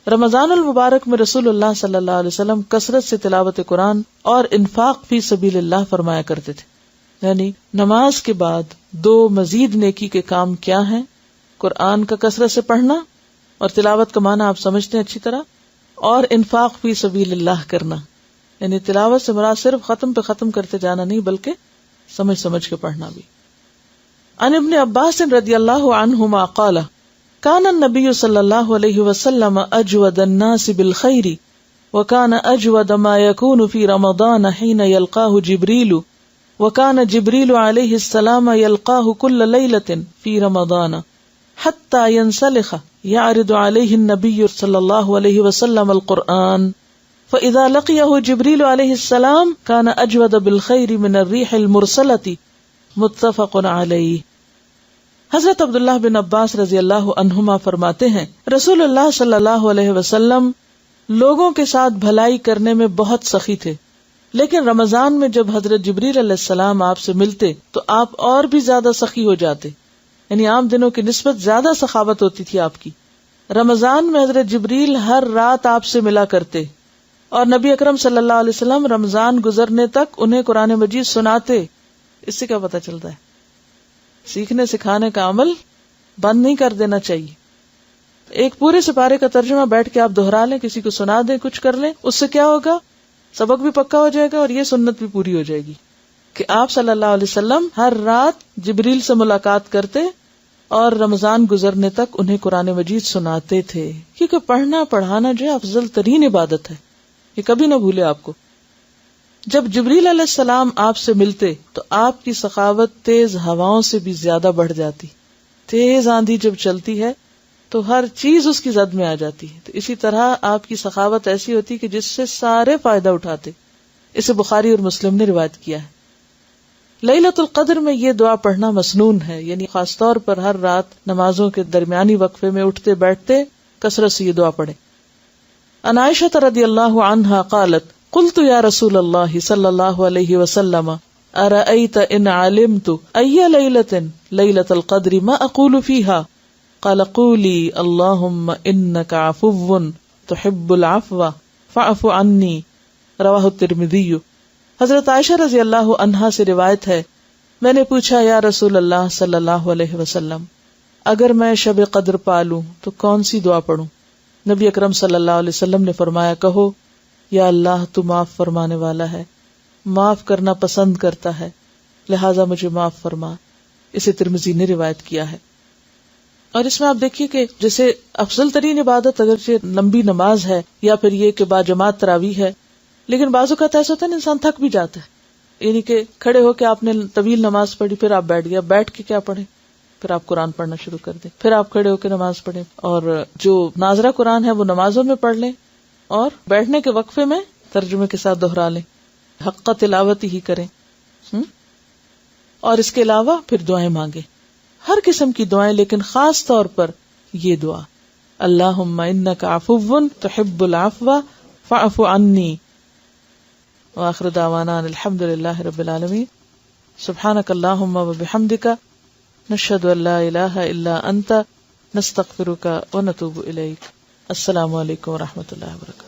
رمضان المبارک میں رسول اللہ صلی اللہ علیہ وسلم کثرت سے تلاوت قرآن اور انفاق فی سبیل اللہ فرمایا کرتے تھے. یعنی نماز کے بعد 2 مزید نیکی کے کام کیا ہیں؟ قرآن کا کثرت سے پڑھنا، اور تلاوت کا معنی آپ سمجھتے ہیں اچھی طرح، اور انفاق فی سبیل اللہ کرنا. یعنی تلاوت سے مراد صرف ختم پہ ختم کرتے جانا نہیں، بلکہ سمجھ سمجھ کے پڑھنا بھی. عن ابن عباس رضی اللہ عنہما قال كان النبي صلی اللہ علیہ وسلم اجود الناس بالخير وكان اجود ما يكون في رمضان حين يلقاه جبريل وكان جبريل عليه السلام يلقاه كل ليلة في رمضان حتى ينسلخ يعرض عليه النبي صلى الله عليه وسلم القرآن فإذا لقيه جبريل عليه السلام كان أجود بالخير من الريح المرسلة متفق عليه. حضرت عبداللہ بن عباس رضی اللہ عنہما فرماتے ہیں رسول اللہ صلی اللہ علیہ وسلم لوگوں کے ساتھ بھلائی کرنے میں بہت سخی تھے، لیکن رمضان میں جب حضرت جبریل علیہ السلام آپ سے ملتے تو آپ اور بھی زیادہ سخی ہو جاتے، یعنی عام دنوں کی نسبت زیادہ سخاوت ہوتی تھی آپ کی. رمضان میں حضرت جبریل ہر رات آپ سے ملا کرتے اور نبی اکرم صلی اللہ علیہ وسلم رمضان گزرنے تک انہیں قرآن مجید سناتے. اس سے کیا پتہ چلتا ہے؟ سیکھنے سکھانے کا عمل بند نہیں کر دینا چاہیے. ایک پورے سپارے کا ترجمہ بیٹھ کے آپ دہرا لیں، کسی کو سنا دیں، کچھ کر لیں، اس سے کیا ہوگا؟ سبق بھی پکا ہو جائے گا اور یہ سنت بھی پوری ہو جائے گی کہ آپ صلی اللہ علیہ وسلم ہر رات جبریل سے ملاقات کرتے اور رمضان گزرنے تک انہیں قرآن مجید سناتے تھے. کیونکہ پڑھنا پڑھانا جو ہے افضل ترین عبادت ہے، یہ کبھی نہ بھولے آپ کو. جب جبریل علیہ السلام آپ سے ملتے تو آپ کی سخاوت تیز ہواؤں سے بھی زیادہ بڑھ جاتی. تیز آندھی جب چلتی ہے تو ہر چیز اس کی زد میں آ جاتی ہے. تو اسی طرح آپ کی سخاوت ایسی ہوتی کہ جس سے سارے فائدہ اٹھاتے. اسے بخاری اور مسلم نے روایت کیا ہے. لیلۃ القدر میں یہ دعا پڑھنا مسنون ہے، یعنی خاص طور پر ہر رات نمازوں کے درمیانی وقفے میں اٹھتے بیٹھتے کثرت سے یہ دعا پڑھیں. عن عائشہ رضی اللہ عنہا قالت قلت یا رسول اللہ صلی اللہ علیہ وسلم ارأیت ان علمت ای لیلۃ لیلۃ القدر ما اقول فیہا قال قولی اللہم انک عفو تحب العفو فاعف عنی رواہ الترمذی. حضرت عائشہ رضی اللہ عنہا سے روایت ہے میں نے پوچھا یا رسول اللہ صلی اللہ علیہ وسلم اگر میں شب قدر پالوں تو کون سی دعا پڑھوں؟ نبی اکرم صلی اللہ علیہ وسلم نے فرمایا کہو یا اللہ تو معاف فرمانے والا ہے، معاف کرنا پسند کرتا ہے، لہٰذا مجھے معاف فرما. اسے ترمذی نے روایت کیا ہے. اور اس میں آپ دیکھیے کہ جیسے افضل ترین عبادت اگرچہ لمبی نماز ہے یا پھر یہ کہ باجماعت تراویح ہے، لیکن بعض اوقات ایسا ہوتا ہے انسان تھک بھی جاتا ہے. یعنی کہ کھڑے ہو کے آپ نے طویل نماز پڑھی، پھر آپ بیٹھ گیا، بیٹھ کے کیا پڑھیں؟ پھر آپ قرآن پڑھنا شروع کر دیں، پھر آپ کھڑے ہو کے نماز پڑھیں، اور جو ناظرہ قرآن ہے وہ نمازوں میں پڑھ لیں اور بیٹھنے کے وقفے میں ترجمے کے ساتھ دہرا لیں، حق تلاوت ہی کریں. اور اس کے علاوہ پھر دعائیں مانگیں، ہر قسم کی دعائیں، لیکن خاص طور پر یہ دعا اللہم انک عفو تحب العفو فاعف عنی. وآخر دعوانا الحمد للہ رب العالمین. سبحانک اللہم وبحمدک نشہد ان لا الہ الا انت نستغفرک ونتوب الیک. السلام علیکم ورحمۃ اللہ وبرکاتہ.